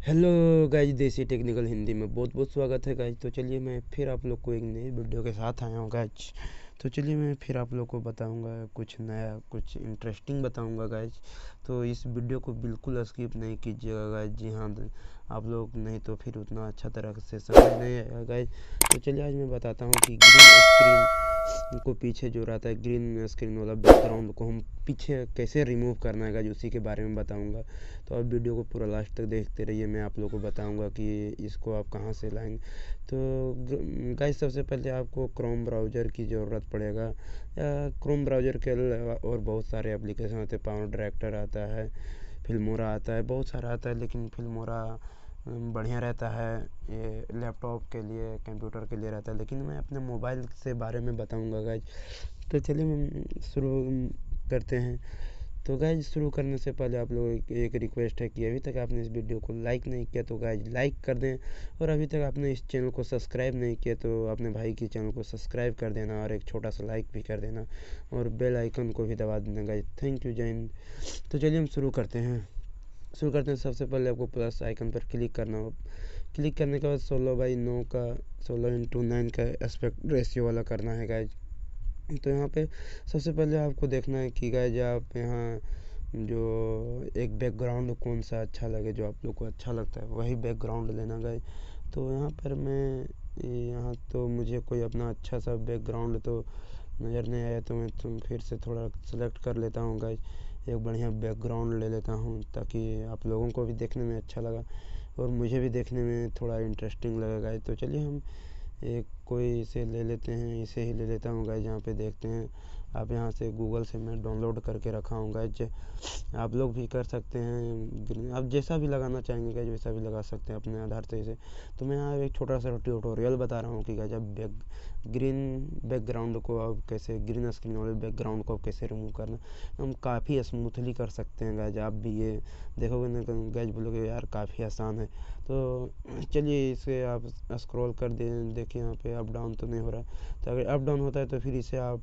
Hello guys, देसी technical Hindi में बहुत बहुत स्वागत है गाइज। तो चलिए मैं फिर आप लोग को एक नई वीडियो के साथ आया हूँ गाइज। तो चलिए मैं फिर आप लोग को बताऊँगा कुछ नया, कुछ इंटरेस्टिंग बताऊँगा गाइज। तो इस वीडियो को बिल्कुल स्किप नहीं कीजिएगा गाइज। जी हाँ, आप लोग नहीं तो फिर उतना अच्छा तरह से समझ नहीं आएगा गाइज। तो चलिए आज मैं बताता हूँ कि ग्रीन स्क्रीन को पीछे जो रहता है, ग्रीन स्क्रीन वाला बैकग्राउंड को हम पीछे कैसे रिमूव करना है गाइज, उसी के बारे में बताऊँगा। तो आप वीडियो को पूरा लास्ट तक देखते रहिए, मैं आप लोगों को बताऊंगा कि इसको आप कहाँ से लाएंगे। तो गाइस सबसे पहले आपको क्रोम ब्राउज़र की ज़रूरत पड़ेगा, या क्रोम ब्राउज़र के अलावा और बहुत सारे एप्लीकेशन होते हैं। पावर डायरेक्टर आता है, फिल्मोरा आता है, बहुत सारा आता है, लेकिन फिल्मोरा बढ़िया रहता है ये लैपटॉप के लिए, कंप्यूटर के लिए रहता है, लेकिन मैं अपने मोबाइल से बारे में बताऊंगा गाइज। तो चलिए हम शुरू करते हैं। तो गाइज शुरू करने से पहले आप लोगों को एक रिक्वेस्ट है कि अभी तक आपने इस वीडियो को लाइक नहीं किया तो गाइज लाइक कर दें, और अभी तक आपने इस चैनल को सब्सक्राइब नहीं किया तो अपने भाई की चैनल को सब्सक्राइब कर देना, और एक छोटा सा लाइक भी कर देना, और बेल आइकन को भी दबा देना गाइज। थैंक यू, जय हिंद। तो चलिए हम शुरू करते हैं। सबसे पहले आपको प्लस आइकन पर क्लिक करना हो। क्लिक करने के बाद 16:9 का 16:9 का एस्पेक्ट रेशियो वाला करना है गाइज। तो यहाँ पे सबसे पहले आपको देखना है कि गाइज आप यहाँ जो एक बैकग्राउंड कौन सा अच्छा लगे, जो आप लोग को अच्छा लगता है वही बैकग्राउंड लेना गाइज। तो यहाँ पर मैं यहाँ तो मुझे कोई अपना अच्छा सा बैकग्राउंड तो नज़र नहीं आया, तो मैं फिर से थोड़ा सेलेक्ट कर लेता हूँ गाइज। एक बढ़िया बैकग्राउंड ले लेता हूँ ताकि आप लोगों को भी देखने में अच्छा लगा और मुझे भी देखने में थोड़ा इंटरेस्टिंग लगा गाइज। तो चलिए हम एक कोई इसे ले लेते हैं, इसे ही ले लेता हूँ गाइज। यहाँ पे देखते हैं, आप यहाँ से गूगल से मैं डाउनलोड करके रखा हूँ गाइज। आप लोग भी कर सकते हैं, आप जैसा भी लगाना चाहेंगे गाइज वैसा भी लगा सकते हैं अपने आधार से इसे। तो मैं यहाँ एक छोटा सा ट्यूटोरियल बता रहा हूँ कि गाइज आप ग्रीन बैकग्राउंड को आप कैसे, ग्रीन स्क्रीन वाले बैकग्राउंड को आप कैसे रिमूव करना हम काफ़ी स्मूथली कर सकते हैं गाइज। आप भी ये देखोगे ना गाइज, बोलोगे यार काफ़ी आसान है। तो चलिए इसे आप स्क्रॉल कर देखिए यहाँ पे अप डाउन तो नहीं हो रहा। तो अगर अप डाउन होता है तो फिर इसे आप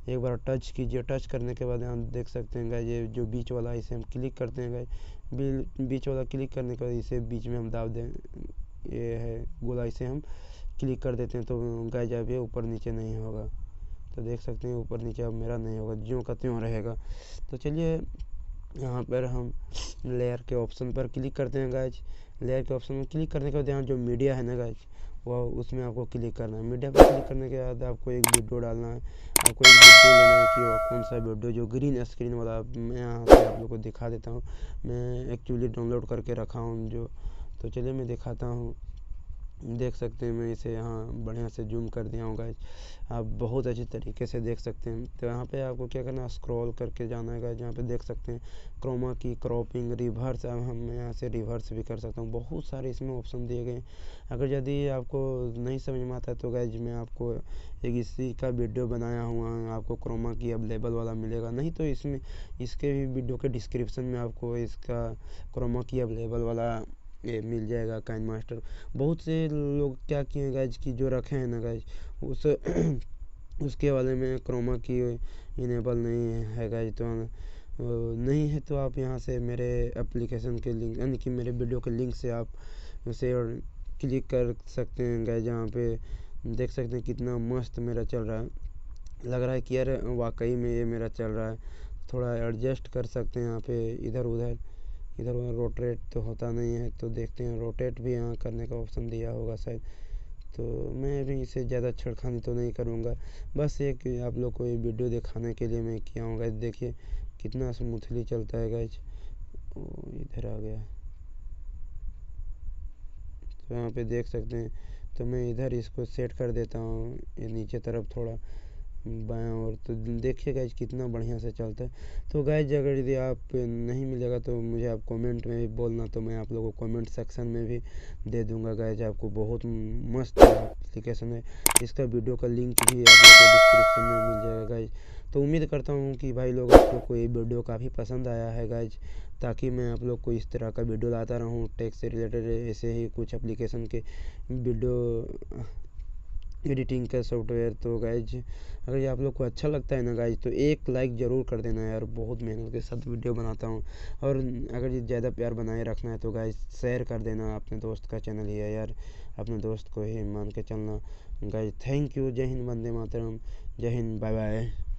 एक बार टच कीजिए। टच करने के बाद यहाँ देख सकते हैं गाइज, ये जो बीच वाला इसे हम क्लिक करते हैं गाइज। बीच वाला क्लिक करने के बाद इसे बीच में हम दाब दें, ये है गोला, इसे हम क्लिक कर देते हैं। तो गाइज अब ये ऊपर नीचे नहीं होगा। तो देख सकते हैं ऊपर नीचे अब मेरा नहीं होगा, ज्यों का त्यों रहेगा। तो चलिए यहाँ पर हम लेयर के ऑप्शन पर क्लिक करते हैं गाइज। लेयर के ऑप्शन में क्लिक करने के बाद यहाँ जो मीडिया है ना गाइज, वो उसमें आपको क्लिक करना है। मीडिया पर क्लिक करने के बाद आपको एक वीडियो डालना है, आपको एक वीडियो लेना है कि वो कौन सा वीडियो जो ग्रीन स्क्रीन वाला। मैं यहाँ से आप लोग को दिखा देता हूँ, मैं एक्चुअली डाउनलोड करके रखा हूँ जो। तो चलिए मैं दिखाता हूँ। देख सकते हैं मैं इसे यहाँ बढ़िया से जूम कर दिया हूँ गाइज, आप बहुत अच्छी तरीके से देख सकते हैं। तो यहाँ पे आपको क्या करना है, स्क्रॉल करके जाना है गाइज। यहाँ पे देख सकते हैं क्रोमा की, क्रॉपिंग, रिवर्स। अब हम यहाँ से रिवर्स भी कर सकता हूँ, बहुत सारे इसमें ऑप्शन दिए गए हैं। अगर यदि आपको नहीं समझ में आता है तो गाइज मैं आपको एक इसी का वीडियो बनाया हुआ है, आपको क्रोमा की अवेलेबल वाला मिलेगा, नहीं तो इसमें इसके भी वीडियो के डिस्क्रिप्शन में आपको इसका क्रोमा की अवेलेबल वाला ये मिल जाएगा, काइन मास्टर। बहुत से लोग क्या किए हैं गाइज कि जो रखे हैं ना गाइज उस उसके वाले में क्रोमा की इनेबल नहीं है गाइज। तो नहीं है तो आप यहाँ से मेरे एप्लीकेशन के लिंक, यानी कि मेरे वीडियो के लिंक से आप उसे क्लिक कर सकते हैं गाइज। यहाँ पे देख सकते हैं कितना मस्त मेरा चल रहा है, लग रहा है कि यार वाकई में ये मेरा चल रहा है। थोड़ा एडजस्ट कर सकते हैं यहाँ पे, इधर उधर रोटेट तो होता नहीं है, तो देखते हैं रोटेट भी यहाँ करने का ऑप्शन दिया होगा शायद। तो मैं भी इसे ज़्यादा छेड़खानी तो नहीं करूँगा, बस एक आप लोग को ये वीडियो दिखाने के लिए मैं किया हूँ गाइज। देखिए कितना स्मूथली चलता है गाइज। इधर आ गया, तो यहाँ पे देख सकते हैं। तो मैं इधर इसको सेट कर देता हूँ, ये नीचे तरफ थोड़ा बायां ओर। तो देखिए गाइज कितना बढ़िया से चलता है। तो गाइज अगर यदि आप नहीं मिलेगा तो मुझे आप कमेंट में भी बोलना, तो मैं आप लोगों को कमेंट सेक्शन में भी दे दूंगा गाइज। आपको बहुत मस्त एप्लीकेशन है, इसका वीडियो का लिंक भी आप लोग को डिस्क्रिप्शन में मिल जाएगा गाइज। तो उम्मीद करता हूँ कि भाई लोग आप लोग को ये वीडियो काफ़ी पसंद आया है गाइज, ताकि मैं आप लोग को इस तरह का वीडियो लाता रहूँ टेक से रिलेटेड, ऐसे ही कुछ एप्लीकेशन के वीडियो एडिटिंग का सॉफ्टवेयर। तो गाइज अगर ये आप लोग को अच्छा लगता है ना गाइज, तो एक लाइक ज़रूर कर देना यार, बहुत मेहनत के साथ वीडियो बनाता हूँ। और अगर ये ज़्यादा प्यार बनाए रखना है तो गाइज शेयर कर देना, अपने दोस्त का चैनल ही है यार, अपने दोस्त को ही मान के चलना गाइज। Thank you. जय हिंद, वंदे मातरम। जय हिंद, बाय बाय।